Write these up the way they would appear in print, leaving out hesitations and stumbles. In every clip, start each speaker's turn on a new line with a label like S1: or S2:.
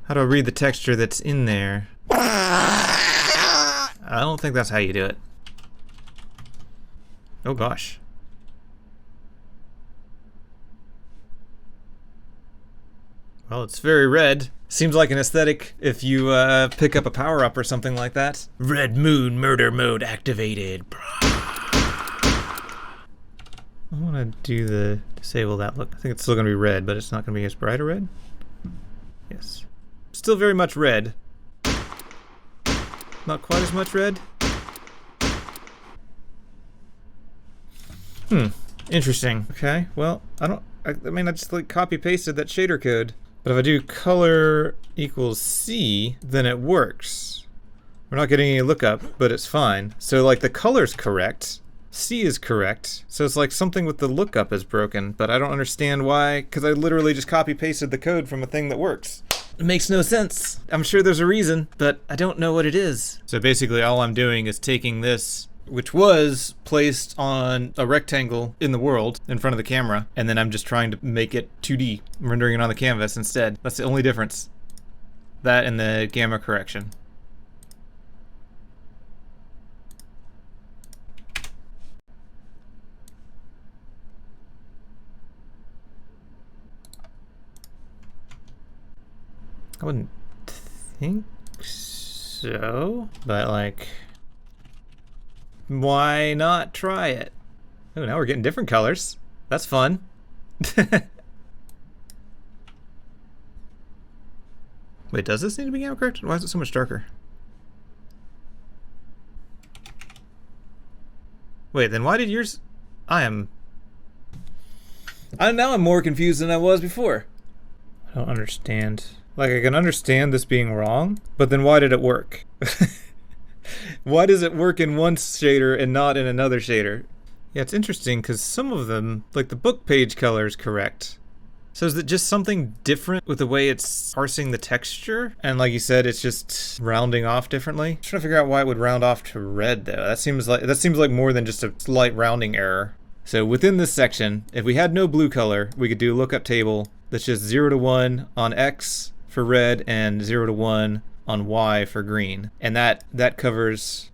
S1: How do I read the texture that's in there? I don't think that's how you do it. Oh gosh. Well, it's very red. Seems like an aesthetic if you pick up a power-up or something like that. Red Moon Murder Mode activated. I want to do the disable that look. I think it's still going to be red, but it's not going to be as bright a red. Yes. Still very much red. Not quite as much red. Interesting. Okay, well, I mean, I just like copy-pasted that shader code. But if I do color equals C, then it works. We're not getting any lookup, but it's fine. So like the color's correct. C is correct. So it's like something with the lookup is broken, but I don't understand why, because I literally just copy-pasted the code from a thing that works. It makes no sense. I'm sure there's a reason, but I don't know what it is. So basically all I'm doing is taking this, which was placed on a rectangle in the world in front of the camera, and then I'm just trying to make it 2D, rendering it on the canvas instead. That's the only difference. That and the gamma correction. I wouldn't think so, but like, why not try it? Oh, now we're getting different colors. That's fun. Wait, does this need to be gamma corrected? Why is it so much darker? Wait, then why did yours... now I'm more confused than I was before. I don't understand. Like, I can understand this being wrong, but then why did it work? Why does it work in one shader and not in another shader? Yeah, it's interesting because some of them, like the book page color is correct. So is it just something different with the way it's parsing the texture? And like you said, it's just rounding off differently? I'm trying to figure out why it would round off to red though. That seems like more than just a slight rounding error. So within this section, if we had no blue color, we could do a lookup table that's just 0 to 1 on X for red and 0 to 1 on Y for green. And that covers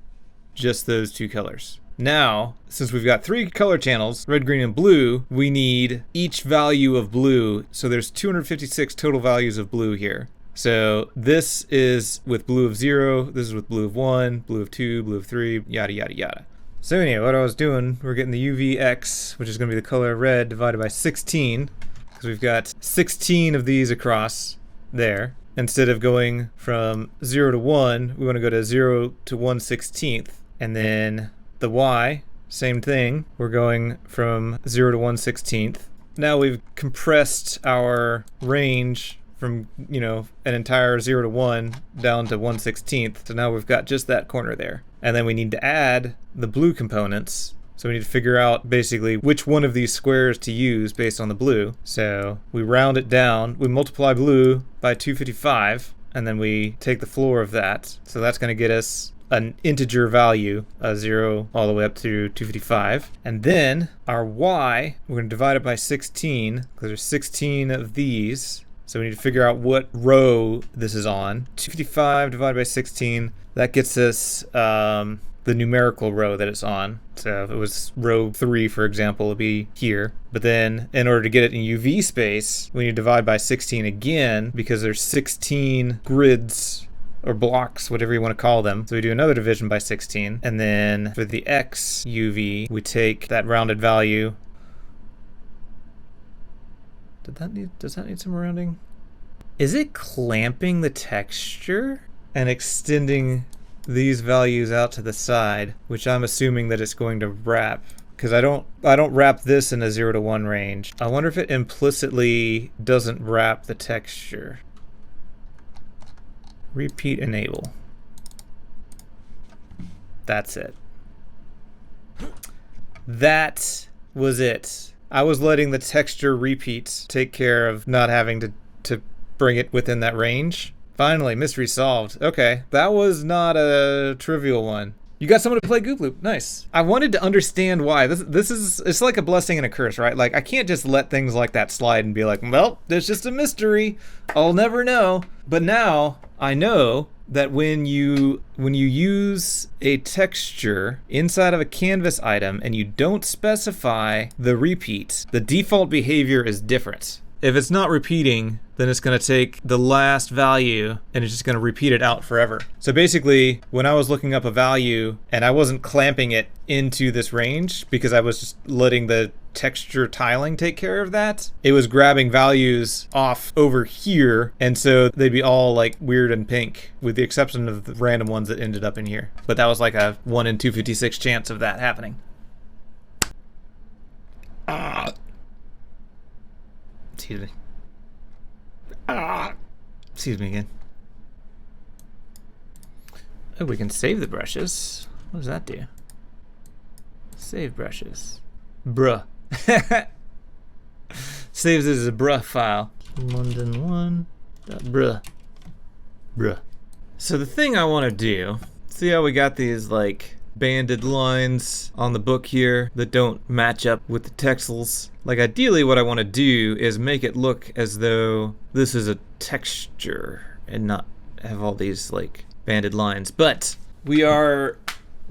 S1: just those two colors. Now, since we've got 3 color channels, red, green, and blue, we need each value of blue. So there's 256 total values of blue here. So this is with blue of 0, this is with blue of 1, blue of 2, blue of 3, yada, yada, yada. So anyway, what I was doing, we're getting the UVX, which is going to be the color red, divided by 16, because we've got 16 of these across there. Instead of going from 0 to 1, we want to go to 0 to 1/16th. And then the Y, same thing. We're going from 0 to 1/16th. Now we've compressed our range from, you know, an entire 0 to 1 down to 1/16th. So now we've got just that corner there. And then we need to add the blue components. So we need to figure out basically which one of these squares to use based on the blue. So we round it down, we multiply blue by 255, and then we take the floor of that. So that's going to get us an integer value, a 0 all the way up to 255. And then our Y, we're going to divide it by 16, because there's 16 of these. So we need to figure out what row this is on. 255 divided by 16, that gets us the numerical row that it's on. So if it was row 3, for example, it'd be here. But then in order to get it in UV space, we need to divide by 16 again, because there's 16 grids or blocks, whatever you want to call them. So we do another division by 16. And then for the X UV, we take that rounded value. Does that need some rounding? Is it clamping the texture and extending these values out to the side, which I'm assuming that it's going to wrap, because I don't wrap this in a 0 to 1 range. I wonder if it implicitly doesn't wrap the texture. Repeat enable. That's it. That was it. I was letting the texture repeats take care of not having to bring it within that range. Finally, mystery solved. Okay, that was not a trivial one. You got someone to play Goop Loop. Nice. I wanted to understand why. This is, it's like a blessing and a curse, right? Like, I can't just let things like that slide and be like, well, there's just a mystery. I'll never know. But now I know that when you use a texture inside of a canvas item and you don't specify the repeat, the default behavior is different. If it's not repeating, then it's going to take the last value and it's just going to repeat it out forever. So basically, when I was looking up a value and I wasn't clamping it into this range because I was just letting the texture tiling take care of that, it was grabbing values off over here, and so they'd be all like weird and pink, with the exception of the random ones that ended up in here. But that was like a 1 in 256 chance of that happening. Excuse me. Excuse me again. Oh, we can save the brushes. What does that do? Save brushes. Bruh. Saves it as a bruh file. London1.bruh. Bruh. So the thing I want to do, see how we got these like banded lines on the book here that don't match up with the texels? Like, ideally what I want to do is make it look as though this is a texture and not have all these like banded lines. But we are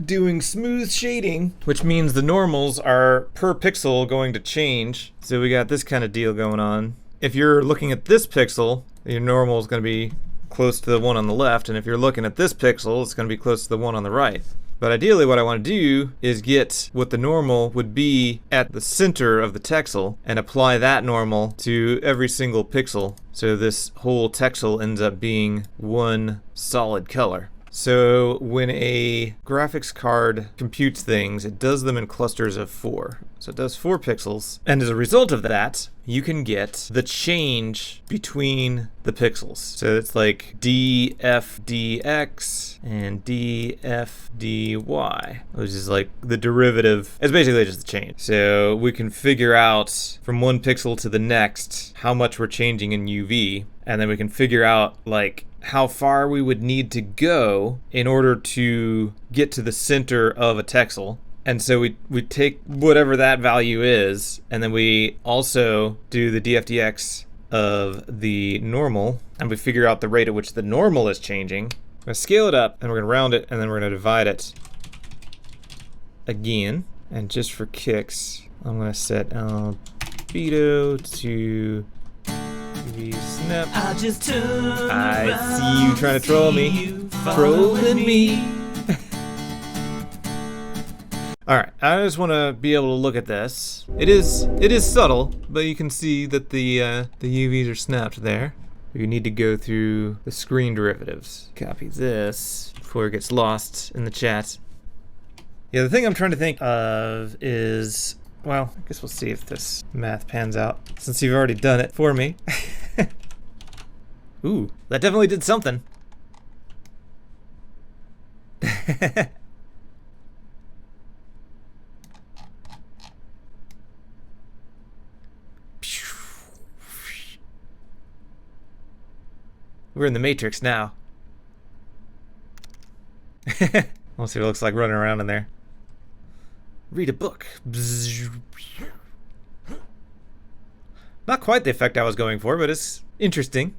S1: doing smooth shading, which means the normals are per pixel going to change. So we got this kind of deal going on. If you're looking at this pixel, your normal is going to be close to the one on the left, and if you're looking at this pixel, it's going to be close to the one on the right. But ideally what I want to do is get what the normal would be at the center of the texel and apply that normal to every single pixel, so this whole texel ends up being one solid color. So when a graphics card computes things, it does them in clusters of 4. So it does 4 pixels, and as a result of that, you can get the change between the pixels. So it's like dfdx and dfdy, which is like the derivative. It's basically just the change. So we can figure out from one pixel to the next how much we're changing in UV, and then we can figure out like how far we would need to go in order to get to the center of a texel. And so we take whatever that value is, and then we also do the dfdx of the normal, and we figure out the rate at which the normal is changing. We're going to scale it up, and we're going to round it, and then we're going to divide it again. And just for kicks, I'm going to set albedo to snap. I see you trying to troll me. Trolling me. Alright, I just want to be able to look at this. It is subtle, but you can see that the UVs are snapped there. You need to go through the screen derivatives. Copy this before it gets lost in the chat. Yeah, the thing I'm trying to think of is, well, I guess we'll see if this math pans out, since you've already done it for me. Ooh, that definitely did something. We're in the Matrix now. Let's see what it looks like running around in there. Read a book. Not quite the effect I was going for, but it's interesting.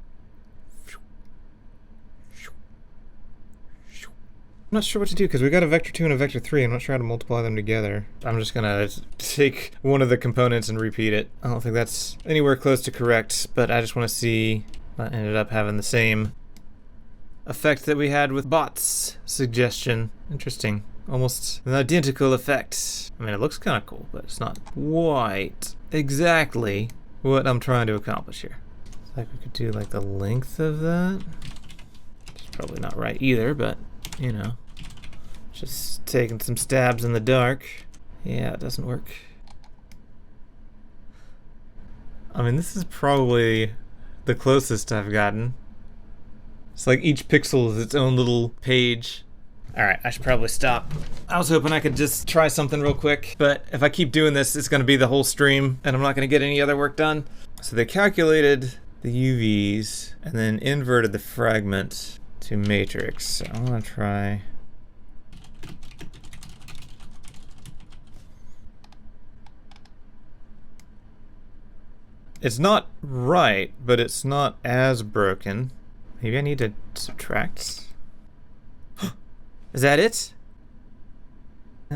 S1: I'm not sure what to do because we got a vector 2 and a vector 3. I'm not sure how to multiply them together. I'm just gonna take one of the components and repeat it. I don't think that's anywhere close to correct, but I just want to see. That ended up having the same effect that we had with Bot's suggestion. Interesting. Almost an identical effect. I mean, it looks kind of cool, but it's not quite exactly what I'm trying to accomplish here. It's like we could do like the length of that. It's probably not right either, but you know, just taking some stabs in the dark. Yeah, it doesn't work. I mean, this is probably the closest I've gotten. It's like each pixel is its own little page. Alright, I should probably stop. I was hoping I could just try something real quick, but if I keep doing this, it's going to be the whole stream, and I'm not going to get any other work done. So they calculated the UVs, and then inverted the fragment to matrix. So I'm going to try It's not right, but it's not as broken. Maybe I need to subtract. Is that it?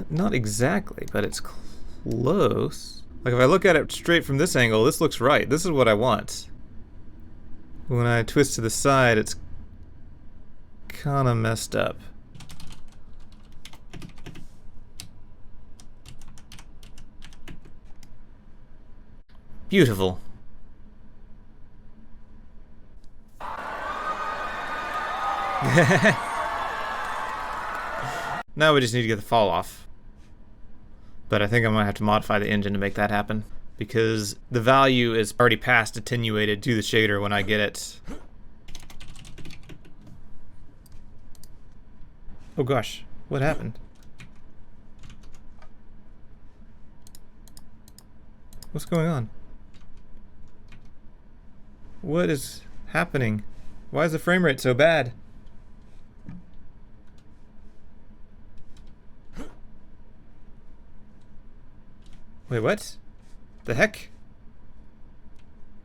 S1: Not exactly, but it's close. Like if I look at it straight from this angle, this looks right. This is what I want. When I twist to the side, it's kind of messed up. Beautiful. Now we just need to get the fall off. But I think I might have to modify the engine to make that happen, because the value is already past attenuated to the shader when I get it. Oh gosh, what happened? What's going on? What is happening? Why is the frame rate so bad? Wait, what? The heck?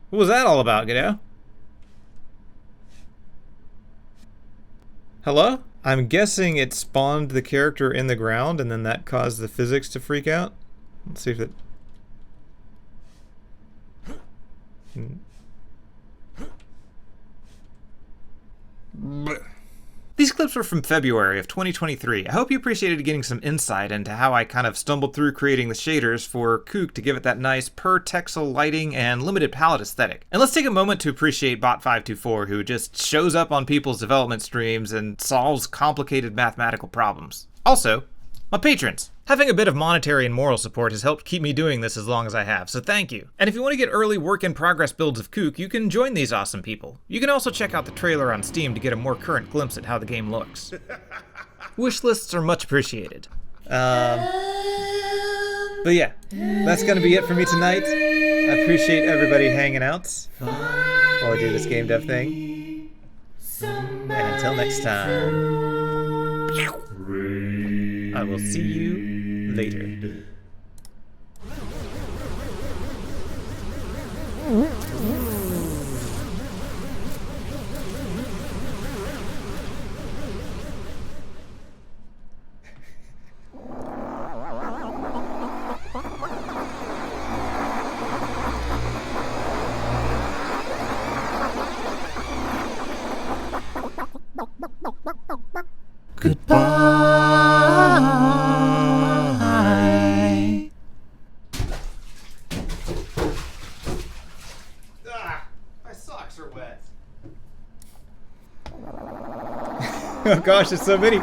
S1: What was that all about, Godot? Hello? I'm guessing it spawned the character in the ground and then that caused the physics to freak out. Let's see if it... These clips were from February of 2023. I hope you appreciated getting some insight into how I kind of stumbled through creating the shaders for KOOK to give it that nice per-texel lighting and limited palette aesthetic. And let's take a moment to appreciate Bot524, who just shows up on people's development streams and solves complicated mathematical problems. Also, my patrons. Having a bit of monetary and moral support has helped keep me doing this as long as I have, so thank you. And if you want to get early work-in-progress builds of KOOK, you can join these awesome people. You can also check out the trailer on Steam to get a more current glimpse at how the game looks. Wish lists are much appreciated. But yeah, that's gonna be it for me tonight. I appreciate everybody hanging out while I do this game dev thing. And until next time, I will see you later. Goodbye. My socks are wet. Oh gosh, there's so many.